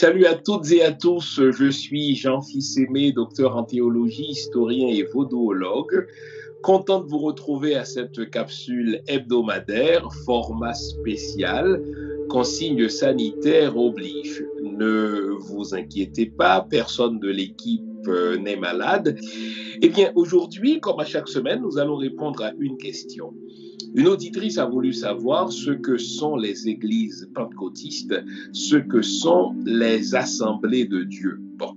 Salut à toutes et à tous, je suis Jean Fils-Aimé, docteur en théologie, historien et vaudouologue. Content de vous retrouver à cette capsule hebdomadaire, format spécial, consignes sanitaires oblige. Ne vous inquiétez pas, personne de l'équipe n'est malade. Eh bien, aujourd'hui, comme à chaque semaine, nous allons répondre à une question. Une auditrice a voulu savoir ce que sont les églises pentecôtistes, ce que sont les assemblées de Dieu. Bon.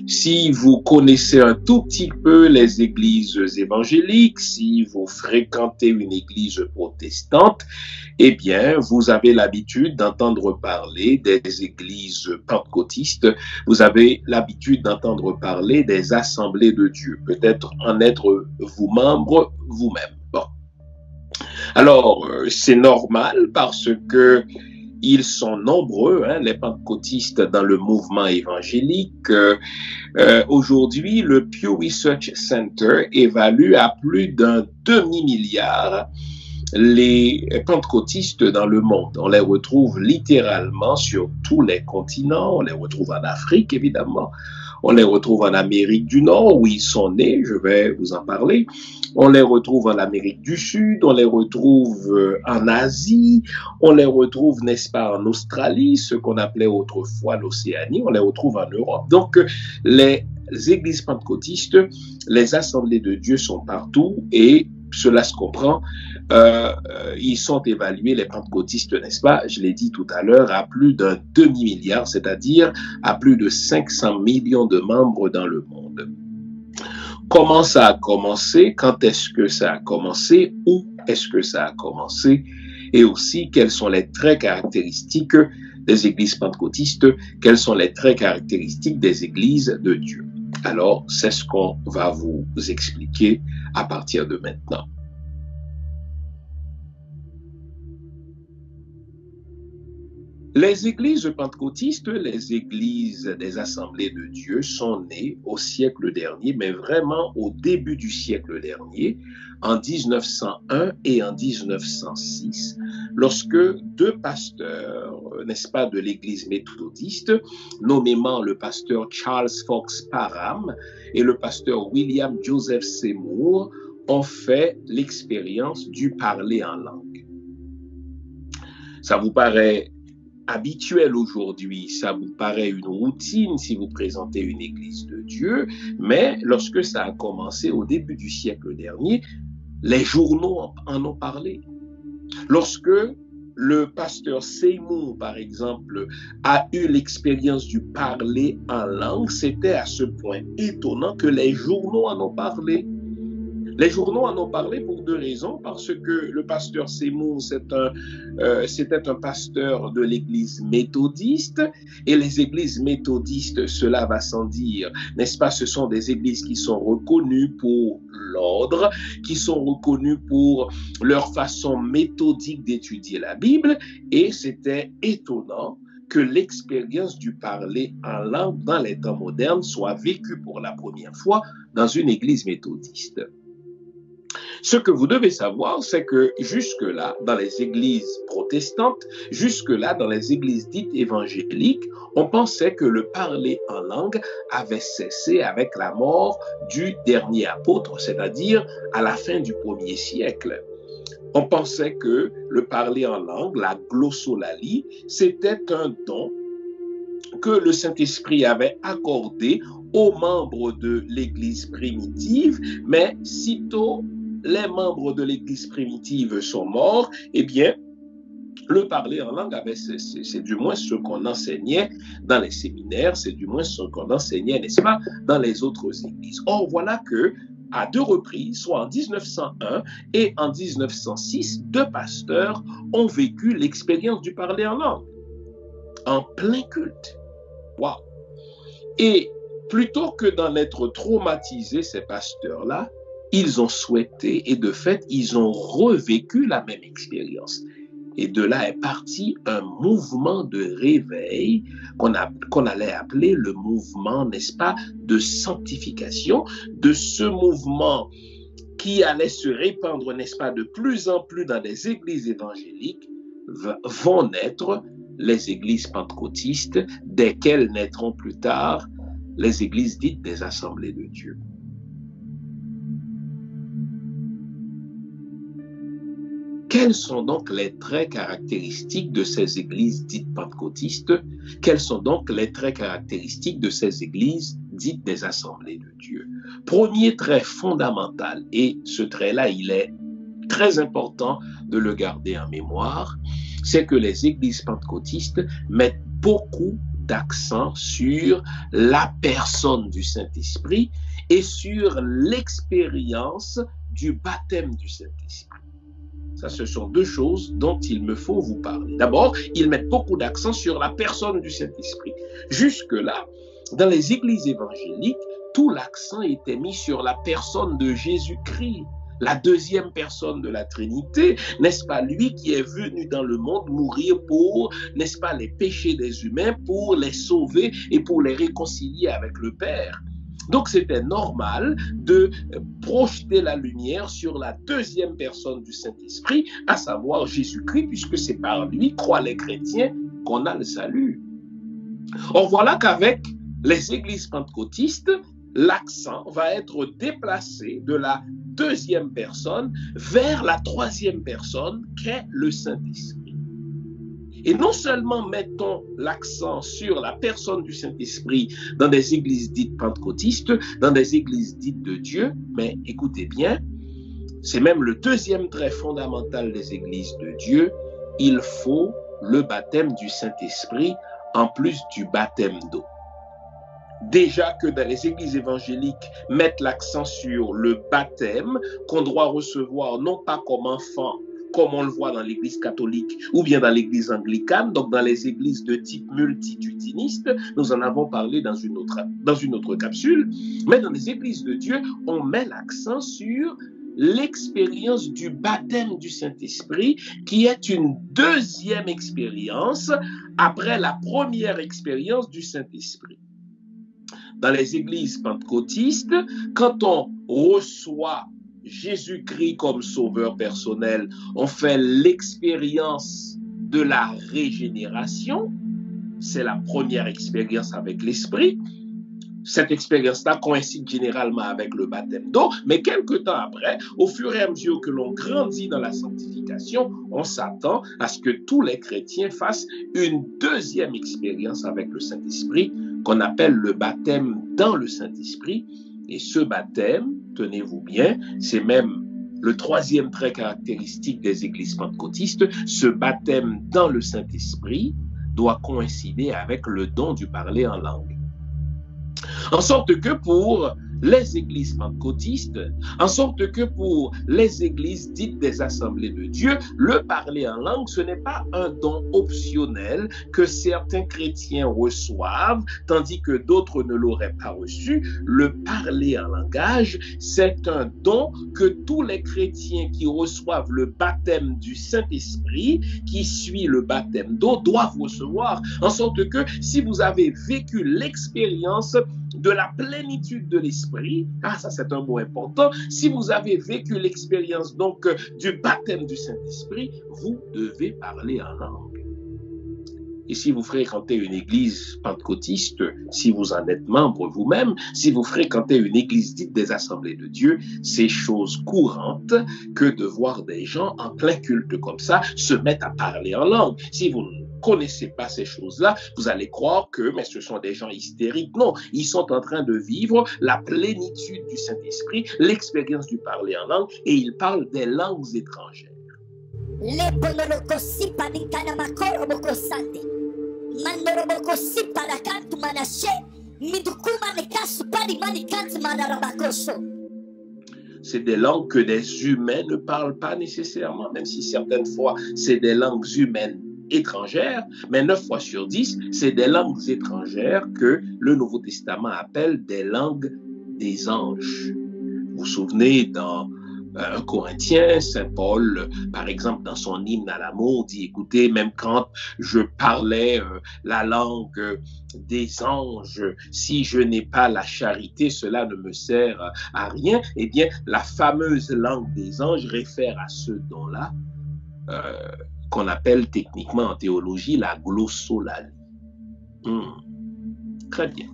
Si vous connaissez un tout petit peu les églises évangéliques, si vous fréquentez une église protestante, eh bien, vous avez l'habitude d'entendre parler des églises pentecôtistes, vous avez l'habitude d'entendre parler des assemblées de Dieu, peut-être en être vous membre vous-même. Bon. Alors, c'est normal parce que ils sont nombreux, les pentecôtistes dans le mouvement évangélique. Aujourd'hui, le Pew Research Center évalue à plus d'un demi-milliard les pentecôtistes dans le monde. On les retrouve littéralement sur tous les continents. On les retrouve en Afrique, évidemment. On les retrouve en Amérique du Nord, où ils sont nés, je vais vous en parler. On les retrouve en Amérique du Sud, on les retrouve en Asie, on les retrouve, n'est-ce pas, en Australie, ce qu'on appelait autrefois l'Océanie, on les retrouve en Europe. Donc, les églises pentecôtistes, les assemblées de Dieu sont partout et cela se comprend. Ils sont évalués, les pentecôtistes, n'est-ce pas, je l'ai dit tout à l'heure, à plus d'un demi-milliard, c'est-à-dire à plus de 500 millions de membres dans le monde. Comment ça a commencé? Quand est-ce que ça a commencé? Où est-ce que ça a commencé? Et aussi, quels sont les traits caractéristiques des églises pentecôtistes? Quels sont les traits caractéristiques des églises de Dieu? Alors, c'est ce qu'on va vous expliquer à partir de maintenant. Les églises pentecôtistes, les églises des assemblées de Dieu sont nées au siècle dernier, mais vraiment au début du siècle dernier, en 1901 et en 1906, lorsque deux pasteurs, n'est-ce pas, de l'église méthodiste, nommément le pasteur Charles Fox Parham et le pasteur William Joseph Seymour, ont fait l'expérience du parler en langue. Ça vous paraît habituel aujourd'hui, ça vous paraît une routine si vous présentez une église de Dieu, mais lorsque ça a commencé au début du siècle dernier, les journaux en ont parlé. Lorsque le pasteur Seymour, par exemple, a eu l'expérience du parler en langue, c'était à ce point étonnant que les journaux en ont parlé. Les journaux en ont parlé pour deux raisons, parce que le pasteur Seymour, c'était un pasteur de l'église méthodiste, et les églises méthodistes, cela va sans dire, n'est-ce pas, ce sont des églises qui sont reconnues pour l'ordre, qui sont reconnues pour leur façon méthodique d'étudier la Bible, et c'était étonnant que l'expérience du parler en langue dans les temps modernes soit vécue pour la première fois dans une église méthodiste. Ce que vous devez savoir, c'est que jusque-là, dans les églises protestantes, jusque-là, dans les églises dites évangéliques, on pensait que le parler en langue avait cessé avec la mort du dernier apôtre, c'est-à-dire à la fin du 1er siècle. On pensait que le parler en langue, la glossolalie, c'était un don que le Saint-Esprit avait accordé aux membres de l'Église primitive, mais sitôt les membres de l'Église primitive sont morts, eh bien, le parler en langue avait cessé. C'est du moins ce qu'on enseignait dans les séminaires, c'est du moins ce qu'on enseignait, n'est-ce pas, dans les autres églises. Or, voilà que, à deux reprises, soit en 1901 et en 1906, deux pasteurs ont vécu l'expérience du parler en langue, en plein culte. Wow! Et plutôt que d'en être traumatisés, ces pasteurs-là, ils ont souhaité et de fait, ils ont revécu la même expérience. Et de là est parti un mouvement de réveil qu'on allait appeler le mouvement, n'est-ce pas, de sanctification, de ce mouvement qui allait se répandre, n'est-ce pas, de plus en plus dans les églises évangéliques, vont naître les églises pentecôtistes, desquelles naîtront plus tard les églises dites des assemblées de Dieu. Quels sont donc les traits caractéristiques de ces églises dites pentecôtistes? Quels sont donc les traits caractéristiques de ces églises dites des assemblées de Dieu? Premier trait fondamental, et ce trait-là, il est très important de le garder en mémoire, c'est que les églises pentecôtistes mettent beaucoup d'accent sur la personne du Saint-Esprit et sur l'expérience du baptême du Saint-Esprit. Ça, ce sont deux choses dont il me faut vous parler. D'abord, ils mettent beaucoup d'accent sur la personne du Saint-Esprit. Jusque-là, dans les églises évangéliques, tout l'accent était mis sur la personne de Jésus-Christ, la deuxième personne de la Trinité, n'est-ce pas, lui qui est venu dans le monde mourir pour, n'est-ce pas, les péchés des humains, pour les sauver et pour les réconcilier avec le Père. Donc, c'était normal de projeter la lumière sur la deuxième personne du Saint-Esprit, à savoir Jésus-Christ, puisque c'est par lui, croient les chrétiens, qu'on a le salut. Or, voilà qu'avec les églises pentecôtistes, l'accent va être déplacé de la deuxième personne vers la troisième personne qu'est le Saint-Esprit. Et non seulement mettons l'accent sur la personne du Saint-Esprit dans des églises dites pentecôtistes, dans des églises dites de Dieu, mais écoutez bien, c'est même le deuxième trait fondamental des églises de Dieu, il faut le baptême du Saint-Esprit en plus du baptême d'eau. Déjà que dans les églises évangéliques mettent l'accent sur le baptême qu'on doit recevoir non pas comme enfant, comme on le voit dans l'église catholique ou bien dans l'église anglicane, donc dans les églises de type multitudiniste, nous en avons parlé dans une autre capsule, mais dans les églises de Dieu, on met l'accent sur l'expérience du baptême du Saint-Esprit, qui est une deuxième expérience après la première expérience du Saint-Esprit. Dans les églises pentecôtistes, quand on reçoit Jésus-Christ comme sauveur personnel, on fait l'expérience de la régénération. C'est la première expérience avec l'Esprit. Cette expérience-là coïncide généralement avec le baptême d'eau, mais quelque temps après, au fur et à mesure que l'on grandit dans la sanctification, on s'attend à ce que tous les chrétiens fassent une deuxième expérience avec le Saint-Esprit, qu'on appelle le baptême dans le Saint-Esprit. Et ce baptême, tenez-vous bien, c'est même le troisième trait caractéristique des églises pentecôtistes, ce baptême dans le Saint-Esprit doit coïncider avec le don du parler en langue. En sorte que pour les églises pentecôtistes, en sorte que pour les églises dites des assemblées de Dieu, le parler en langue, ce n'est pas un don optionnel que certains chrétiens reçoivent, tandis que d'autres ne l'auraient pas reçu. Le parler en langage, c'est un don que tous les chrétiens qui reçoivent le baptême du Saint-Esprit, qui suit le baptême d'eau, doivent recevoir. En sorte que si vous avez vécu l'expérience de la plénitude de l'Esprit, ça c'est un mot important, si vous avez vécu l'expérience donc du baptême du Saint-Esprit, vous devez parler en langue. Et si vous fréquentez une église pentecôtiste, si vous en êtes membre vous-même, si vous fréquentez une église dite des assemblées de Dieu, c'est chose courante que de voir des gens en plein culte comme ça se mettre à parler en langue. Si vous ne connaissez pas ces choses-là, vous allez croire que mais ce sont des gens hystériques. Non, ils sont en train de vivre la plénitude du Saint-Esprit, l'expérience du parler en langue, et ils parlent des langues étrangères. C'est des langues que des humains ne parlent pas nécessairement, même si certaines fois c'est des langues humaines étrangères, mais 9 fois sur 10, c'est des langues étrangères que le Nouveau Testament appelle des langues des anges. Vous vous souvenez, dans 1 Corinthiens, Saint Paul, par exemple, dans son hymne à l'amour, dit, écoutez, même quand je parlais la langue des anges, si je n'ai pas la charité, cela ne me sert à rien. Eh bien, la fameuse langue des anges réfère à ce don-là. qu'on appelle techniquement en théologie la glossolalie. Très bien.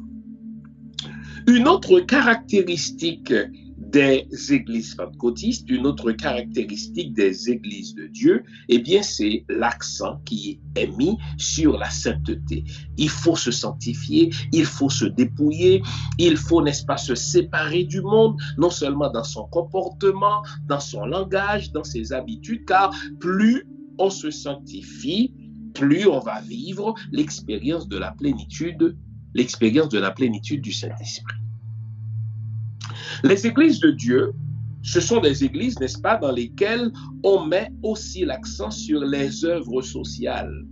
Une autre caractéristique des églises pentecôtistes, une autre caractéristique des églises de Dieu, eh bien, c'est l'accent qui est mis sur la sainteté. Il faut se sanctifier, il faut se dépouiller, il faut, n'est-ce pas, se séparer du monde, non seulement dans son comportement, dans son langage, dans ses habitudes, car plus on se sanctifie, plus on va vivre l'expérience de la plénitude du Saint-Esprit. Les églises de Dieu, ce sont des églises, n'est-ce pas, dans lesquelles on met aussi l'accent sur les œuvres sociales.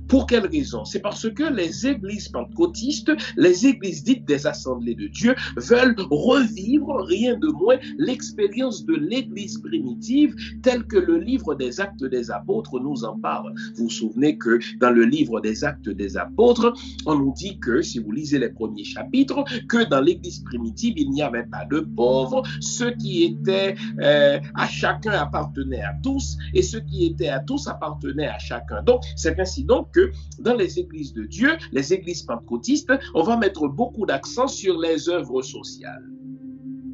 Pour quelle raison? C'est parce que les églises pentecôtistes, les églises dites des assemblées de Dieu, veulent revivre, rien de moins, l'expérience de l'église primitive telle que le livre des Actes des Apôtres nous en parle. Vous vous souvenez que dans le livre des Actes des Apôtres, on nous dit que, si vous lisez les premiers chapitres, que dans l'église primitive, il n'y avait pas de pauvres, ceux qui étaient à chacun appartenaient à tous, et ceux qui étaient à tous appartenaient à chacun. Donc, c'est ainsi donc que dans les églises de Dieu, les églises pentecôtistes, on va mettre beaucoup d'accent sur les œuvres sociales.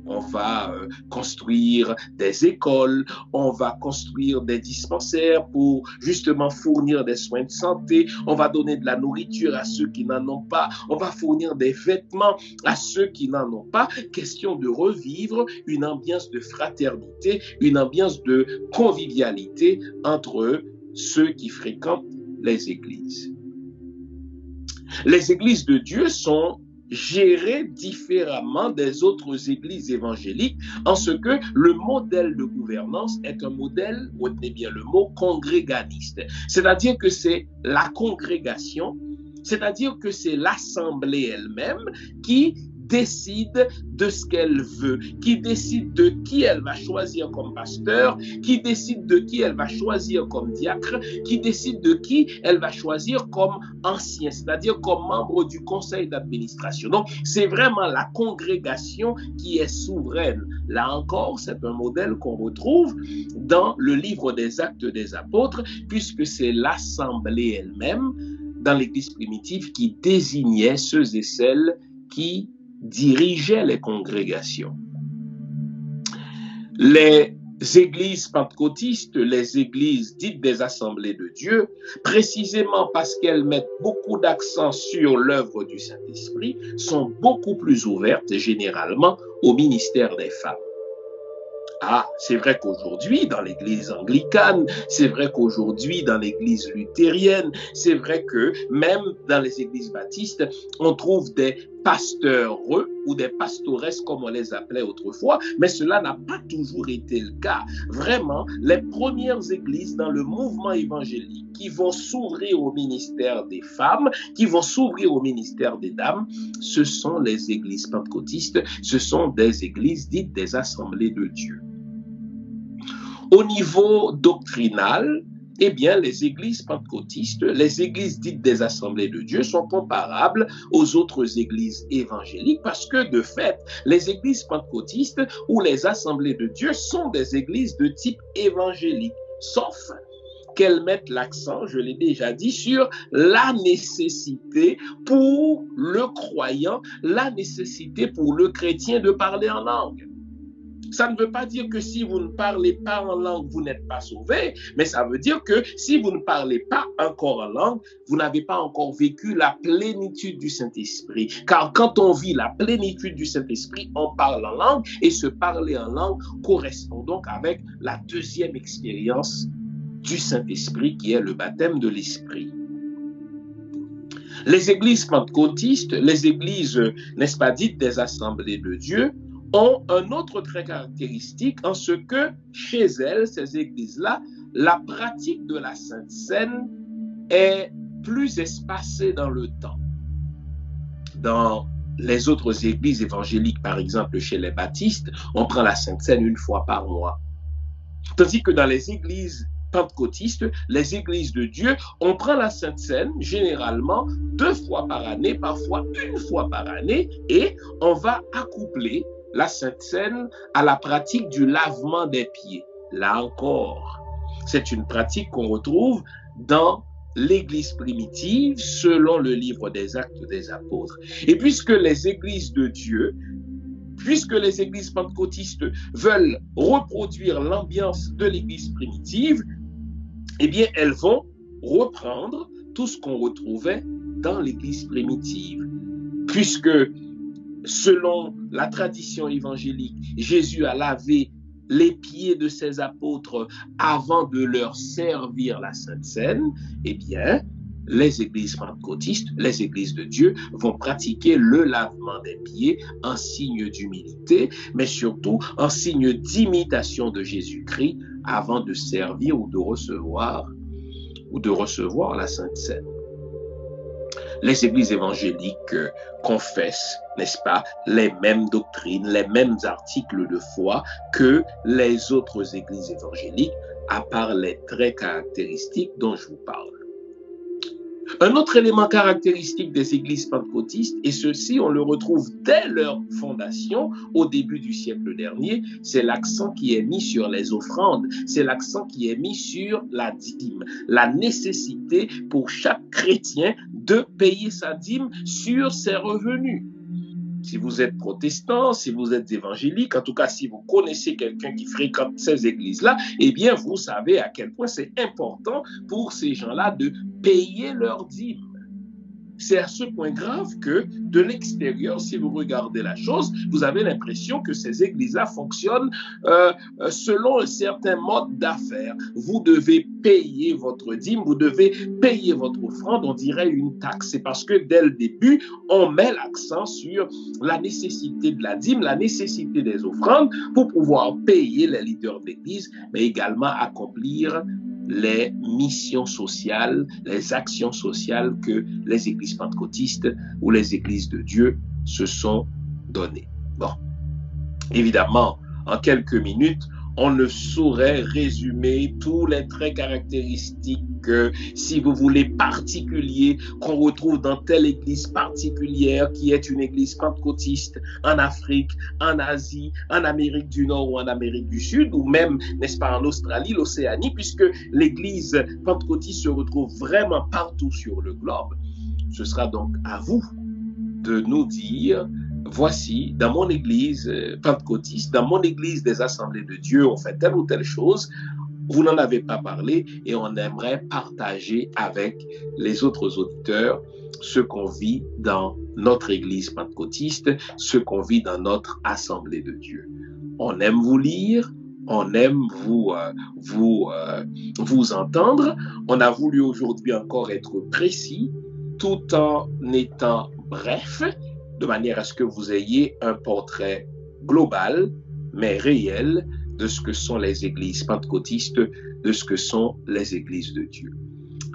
On va construire des écoles, on va construire des dispensaires pour justement fournir des soins de santé, on va donner de la nourriture à ceux qui n'en ont pas, on va fournir des vêtements à ceux qui n'en ont pas. Question de revivre une ambiance de fraternité, une ambiance de convivialité entre ceux qui fréquentent les églises. Les églises de Dieu sont gérées différemment des autres églises évangéliques en ce que le modèle de gouvernance est un modèle, retenez bien le mot, congréganiste. C'est-à-dire que c'est la congrégation, c'est-à-dire que c'est l'assemblée elle-même qui décide de ce qu'elle veut, qui décide de qui elle va choisir comme pasteur, qui décide de qui elle va choisir comme diacre, qui décide de qui elle va choisir comme ancien, c'est-à-dire comme membre du conseil d'administration. Donc, c'est vraiment la congrégation qui est souveraine. Là encore, c'est un modèle qu'on retrouve dans le livre des Actes des Apôtres, puisque c'est l'assemblée elle-même, dans l'Église primitive, qui désignait ceux et celles qui dirigeait les congrégations. Les églises pentecôtistes, les églises dites des assemblées de Dieu, précisément parce qu'elles mettent beaucoup d'accent sur l'œuvre du Saint-Esprit, sont beaucoup plus ouvertes généralement au ministère des femmes. Ah, c'est vrai qu'aujourd'hui, dans l'église anglicane, c'est vrai qu'aujourd'hui, dans l'église luthérienne, c'est vrai que même dans les églises baptistes, on trouve des pasteurs ou des pastoresses comme on les appelait autrefois, mais cela n'a pas toujours été le cas. Vraiment, les premières églises dans le mouvement évangélique qui vont s'ouvrir au ministère des femmes, qui vont s'ouvrir au ministère des dames, ce sont les églises pentecôtistes, ce sont des églises dites des assemblées de Dieu. Au niveau doctrinal, eh bien, les églises pentecôtistes, les églises dites des assemblées de Dieu sont comparables aux autres églises évangéliques parce que, de fait, les églises pentecôtistes ou les assemblées de Dieu sont des églises de type évangélique, sauf qu'elles mettent l'accent, je l'ai déjà dit, sur la nécessité pour le croyant, la nécessité pour le chrétien de parler en langue. Ça ne veut pas dire que si vous ne parlez pas en langue, vous n'êtes pas sauvé, mais ça veut dire que si vous ne parlez pas encore en langue, vous n'avez pas encore vécu la plénitude du Saint-Esprit. Car quand on vit la plénitude du Saint-Esprit, on parle en langue et se parler en langue correspond donc avec la deuxième expérience du Saint-Esprit qui est le baptême de l'Esprit. Les églises pentecôtistes, les églises, n'est-ce pas, dites des assemblées de Dieu, ont un autre trait caractéristique en ce que chez elles, ces églises-là, la pratique de la Sainte Seine est plus espacée dans le temps. Dans les autres églises évangéliques, par exemple chez les baptistes, on prend la Sainte Seine une fois par mois. Tandis que dans les églises pentecôtistes, les églises de Dieu, on prend la Sainte Seine généralement 2 fois par année, parfois 1 fois par année, et on va accoupler la Sainte Seine à la pratique du lavement des pieds. Là encore, C'est une pratique qu'on retrouve dans l'Église primitive selon le livre des Actes des Apôtres. Et puisque les églises de Dieu, puisque les églises pentecôtistes veulent reproduire l'ambiance de l'Église primitive, eh bien, elles vont reprendre tout ce qu'on retrouvait dans l'Église primitive. Puisque, selon la tradition évangélique, Jésus a lavé les pieds de ses apôtres avant de leur servir la Sainte Seine, eh bien, les églises pentecôtistes, les églises de Dieu vont pratiquer le lavement des pieds en signe d'humilité, mais surtout en signe d'imitation de Jésus-Christ avant de servir ou de recevoir la Sainte Seine. Les églises évangéliques confessent, n'est-ce pas, les mêmes doctrines, les mêmes articles de foi que les autres églises évangéliques, à part les traits caractéristiques dont je vous parle. Un autre élément caractéristique des églises pentecôtistes, et ceci on le retrouve dès leur fondation au début du siècle dernier, c'est l'accent qui est mis sur les offrandes, c'est l'accent qui est mis sur la dîme, la nécessité pour chaque chrétien de payer sa dîme sur ses revenus. Si vous êtes protestant, si vous êtes évangélique, en tout cas si vous connaissez quelqu'un qui fréquente ces églises-là, eh bien vous savez à quel point c'est important pour ces gens-là de payer leur dîme. C'est à ce point grave que de l'extérieur, si vous regardez la chose, vous avez l'impression que ces églises-là fonctionnent selon un certain mode d'affaires. Vous devez payer votre dîme, vous devez payer votre offrande, on dirait une taxe. C'est parce que dès le début, on met l'accent sur la nécessité de la dîme, la nécessité des offrandes pour pouvoir payer les leaders d'église, mais également accomplir les missions sociales, les actions sociales que les églises pentecôtistes ou les églises de Dieu se sont données. Bon, évidemment, en quelques minutes, on ne saurait résumer tous les traits caractéristiques, si vous voulez, particuliers qu'on retrouve dans telle église particulière qui est une église pentecôtiste en Afrique, en Asie, en Amérique du Nord ou en Amérique du Sud, ou même, n'est-ce pas, en Australie, l'Océanie, puisque l'église pentecôtiste se retrouve vraiment partout sur le globe. Ce sera donc à vous de nous dire: voici, dans mon église pentecôtiste, dans mon église des Assemblées de Dieu, on fait telle ou telle chose, vous n'en avez pas parlé et on aimerait partager avec les autres auditeurs ce qu'on vit dans notre église pentecôtiste, ce qu'on vit dans notre Assemblée de Dieu. On aime vous lire, on aime vous entendre. On a voulu aujourd'hui encore être précis tout en étant bref, de manière à ce que vous ayez un portrait global, mais réel, de ce que sont les églises pentecôtistes, de ce que sont les églises de Dieu.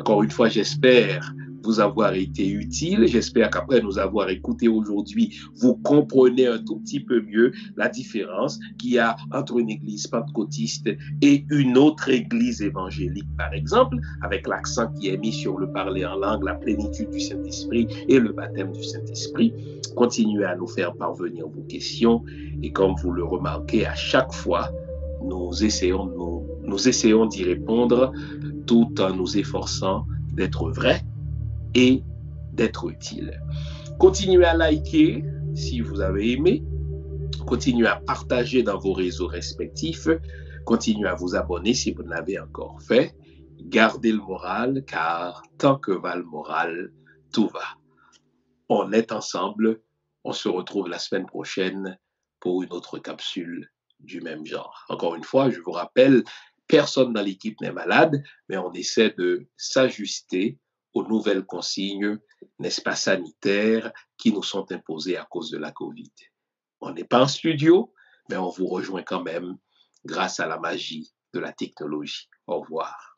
Encore une fois, j'espère vous avoir été utile. J'espère qu'après nous avoir écouté aujourd'hui, vous comprenez un tout petit peu mieux la différence qu'il y a entre une église pentecôtiste et une autre église évangélique, par exemple, avec l'accent qui est mis sur le parler en langue, la plénitude du Saint-Esprit et le baptême du Saint-Esprit. Continuez à nous faire parvenir vos questions et comme vous le remarquez à chaque fois, nous essayons d'y répondre tout en nous efforçant d'être vrais et d'être utile. Continuez à liker si vous avez aimé. Continuez à partager dans vos réseaux respectifs. Continuez à vous abonner si vous ne l'avez encore fait. Gardez le moral, car tant que va le moral, tout va. On est ensemble. On se retrouve la semaine prochaine pour une autre capsule du même genre. Encore une fois, je vous rappelle, personne dans l'équipe n'est malade, mais on essaie de s'ajuster aux nouvelles consignes, n'est-ce pas, sanitaires qui nous sont imposées à cause de la COVID. On n'est pas en studio, mais on vous rejoint quand même grâce à la magie de la technologie. Au revoir.